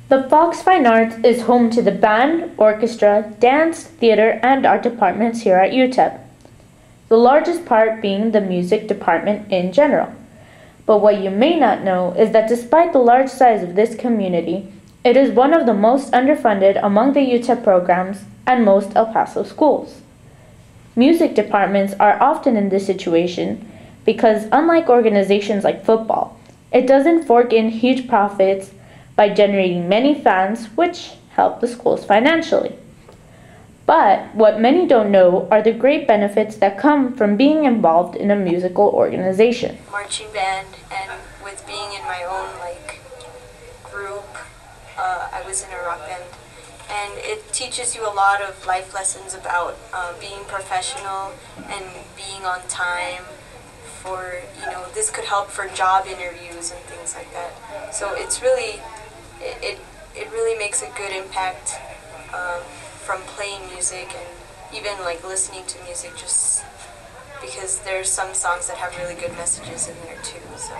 The Fox Fine Arts is home to the band, orchestra, dance, theater, and art departments here at UTEP, the largest part being the music department in general. But what you may not know is that despite the large size of this community, it is one of the most underfunded among the UTEP programs and most El Paso schools. Music departments are often in this situation because, unlike organizations like football, it doesn't fork in huge profits by generating many fans, which help the schools financially. But what many don't know are the great benefits that come from being involved in a musical organization. Marching band, and with being in my own group, I was in a rock band, and it teaches you a lot of life lessons about being professional and being on time. For this could help for job interviews and things like that. So it's really it really makes a good impact from playing music and even listening to music, just because there's some songs that have really good messages in there too. So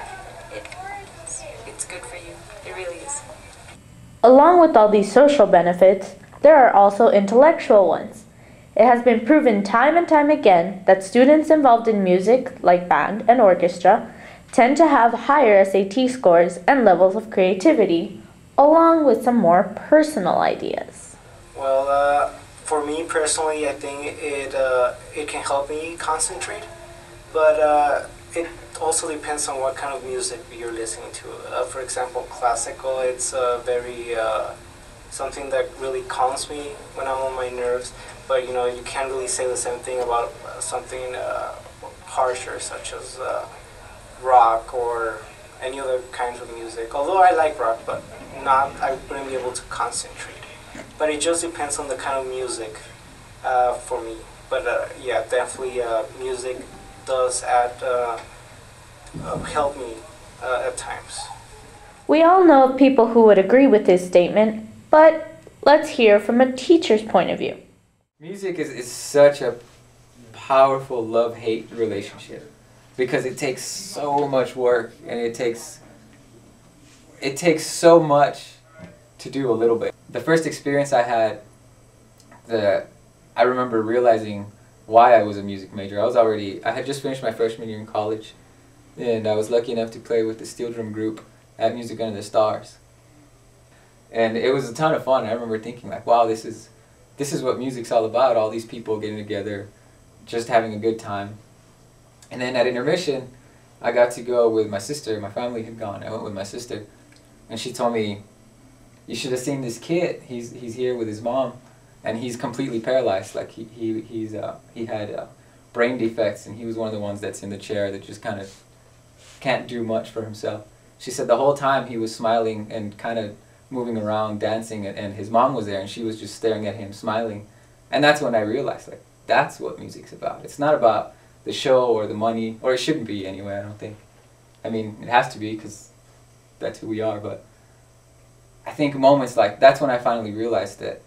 it's good for you. It really is. Along with all these social benefits, there are also intellectual ones. It has been proven time and time again that students involved in music, like band and orchestra, tend to have higher SAT scores and levels of creativity, along with some more personal ideas. Well, for me personally, I think it can help me concentrate, but it also depends on what kind of music you're listening to. For example, classical, it's very something that really calms me when I'm on my nerves, but you can't really say the same thing about something harsher, such as rock or any other kinds of music. Although I like rock, but I wouldn't be able to concentrate. But it just depends on the kind of music for me. But yeah, definitely music does help me at times. We all know of people who would agree with this statement, but let's hear from a teacher's point of view. Music is such a powerful love-hate relationship because it takes so much work and it takes so much to do a little bit. The first experience I had, I remember realizing why I was a music major. I had just finished my freshman year in college, and I was lucky enough to play with the steel drum group at Music Under the Stars. And it was a ton of fun. I remember thinking wow, this is what music's all about, all these people getting together, just having a good time. And then at intermission, I got to go with my sister. My family had gone. I went with my sister, and she told me, "You should have seen this kid. He's here with his mom, and he's completely paralyzed. He had brain defects, and he was one of the ones that's in the chair that just kind of can't do much for himself." She said the whole time he was smiling and kind of moving around, dancing, and his mom was there, and she was just staring at him, smiling. And that's when I realized, that's what music's about. It's not about the show or the money, or it shouldn't be anyway, I don't think. I mean, it has to be because that's who we are, but I think moments that's when I finally realized that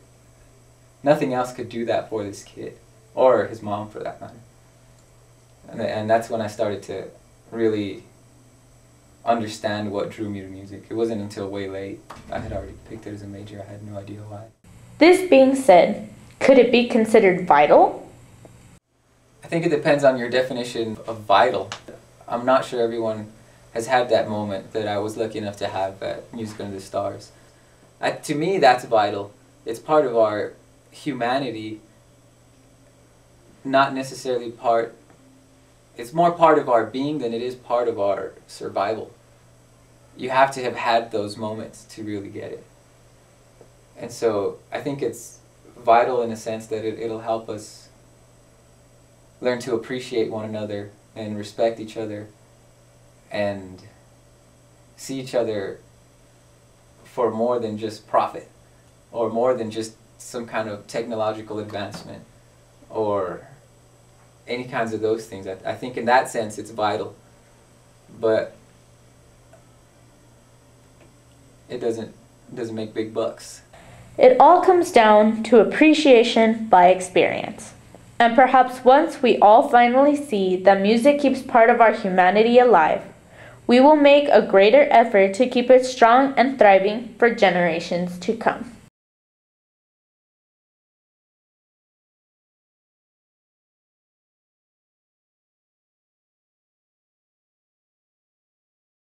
nothing else could do that for this kid, or his mom for that matter. And that's when I started to really understand what drew me to music. It wasn't until way late. I had already picked it as a major. I had no idea why. This being said, could it be considered vital? I think it depends on your definition of vital. I'm not sure everyone has had that moment that I was lucky enough to have at Music Under the Stars. To me, that's vital. It's part of our humanity, not necessarily it's more part of our being than it is part of our survival. You have to have had those moments to really get it. And so I think it's vital in a sense that it'll help us learn to appreciate one another and respect each other and see each other for more than just profit or more than just some kind of technological advancement or any kinds of those things. I think in that sense it's vital, but it doesn't make big bucks. It all comes down to appreciation by experience. And perhaps once we all finally see that music keeps part of our humanity alive, We will make a greater effort to keep it strong and thriving for generations to come.